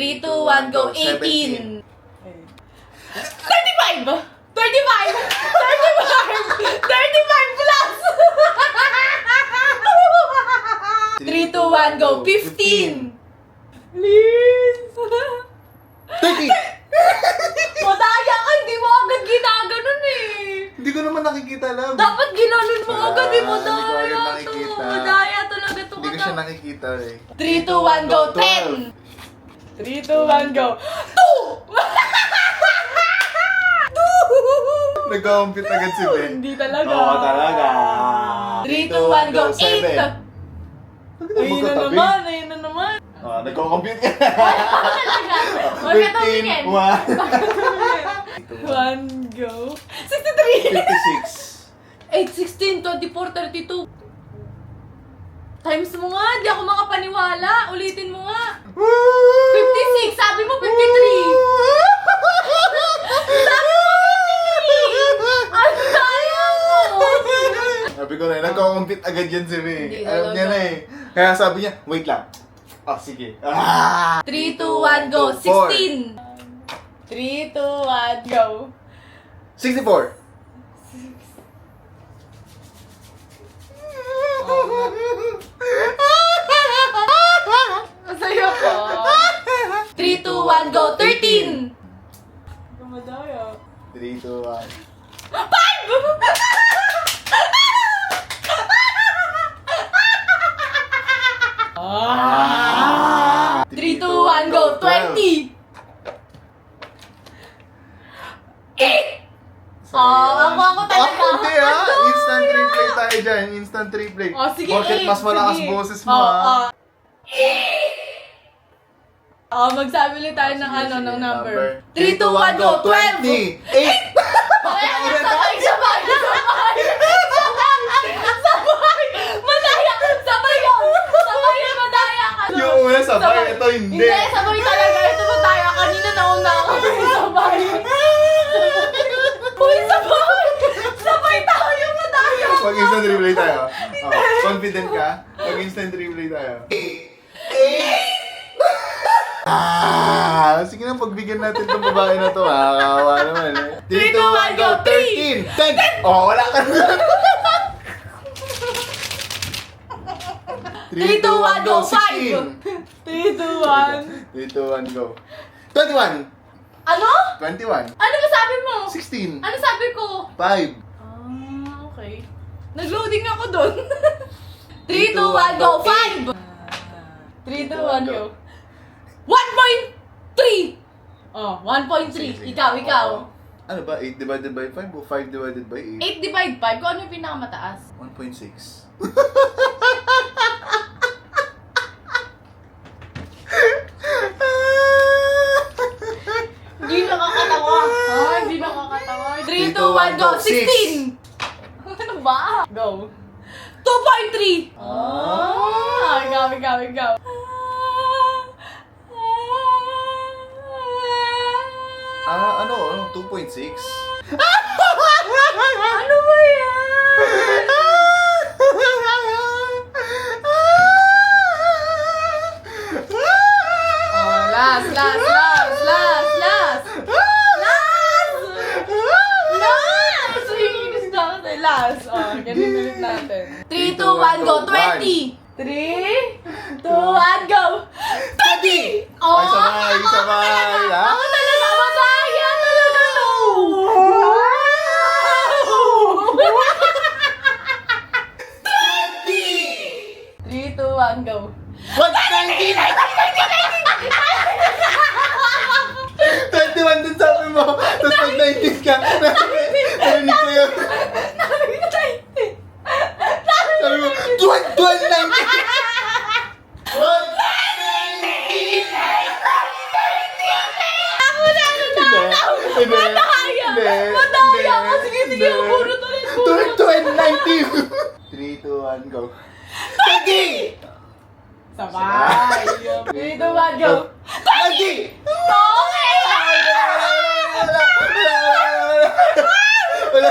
3, 2, 1, go. 18. 35! 35! 35 plus! 3, 2, 1, go. 15! Please! 30! Madaya ka, hindi mo agad ginaganon eh. Hindi ko naman nakikita lang. Dapat ginanon mo agad eh, Hindi ko agad madaya to. nakikita. Madaya talaga to. Hindi ko siya nakikita eh. 3, 2, 1, go. 10! 3, 2, 1, go. 2! Nag-compute agad si Ben. Hindi talaga. Oo, talaga. 3, 2, 1, go. 8! Ayun na Magkatabi. naman, ayun na naman. Nagko-compute ka. Talaga. Huwag ka tumingin. 15, 1, go. 63! 56. 8, 16, 24, 32. Times mo nga, di ako makapaniwala. Ulitin mo nga. 56, sabi mo 53. Sabi mo 53. Ang daya mo. Sabi ko na, nagko-compute agad yan si Ben. Hindi Alam niya na talaga. eh. Kaya sabi niya, wait lang. Sige. 3, 2, 1, go. 16. 3, 2, 1, go. 64. Masaya ko. 3, 2, 1, go. 13. Madaya. 3, 2, 1. 3, 2, 1, go. 20. 8. Ako talaga. Hindi Instant replay tayo dyan. Instant replay. Sige, Bakit 8. mas malakas Sige. boses mo Magsabi ulit tayo ng Sige, ng sige, number. number. 3, 2, 1, go. 12. 8! Sabay! Madaya! Sabay yun! Sabay yun, madaya ka. Yung una sabay, ito hindi. Hindi, sabay talaga. Ito madaya. Kanina nauna ako. Sabay. Uy, sabay! Sabay tayo, madaya! Mag-instant replay tayo. Confident ka? Mag-instant replay tayo. Sige na, pagbigyan natin itong babae na to. Kawawa naman eh. 3, 2, 1, go. 13! 10! Wala ka na. 3, 2, 1, go. 5! 3, 2, 1. 3, 2, 1, go. 21! Ano? 21! Ano ba sabi mo? 16! Ano sabi ko? 5! Okay. Nag-loading ako doon. 3, 2, 1, go. 5! 3, 2, 1, go. 1.3! Oh, 1.3. Ikaw. Ano ba? 8 divided by 5 o 5 divided by 8? 8 divide 5. Kung ano yung pinakamataas? 1.6. Hindi nakakatawa. Hindi nakakatawa. 3, 2, 1, go. 16! Ano ba? Go. 2.3! Ikaw. Ano? 2.6? Ano ba yan? Last! Ganun ulit natin. 3, 2, 1, go! 20! 3, 2, 1, go! 20! Ay, sabay! Ako talaga madaya! Talaga no! 3, 2, 1, go! 119! 21 din sabi mo! Tapos pag 19 ka, narinig ko yun. Sabi mo, Madaya ka! Sige, burot ulit! 3, 2, 1, go. 20! Sabay! 3, 2, 1, go! 20! Okay! Wala.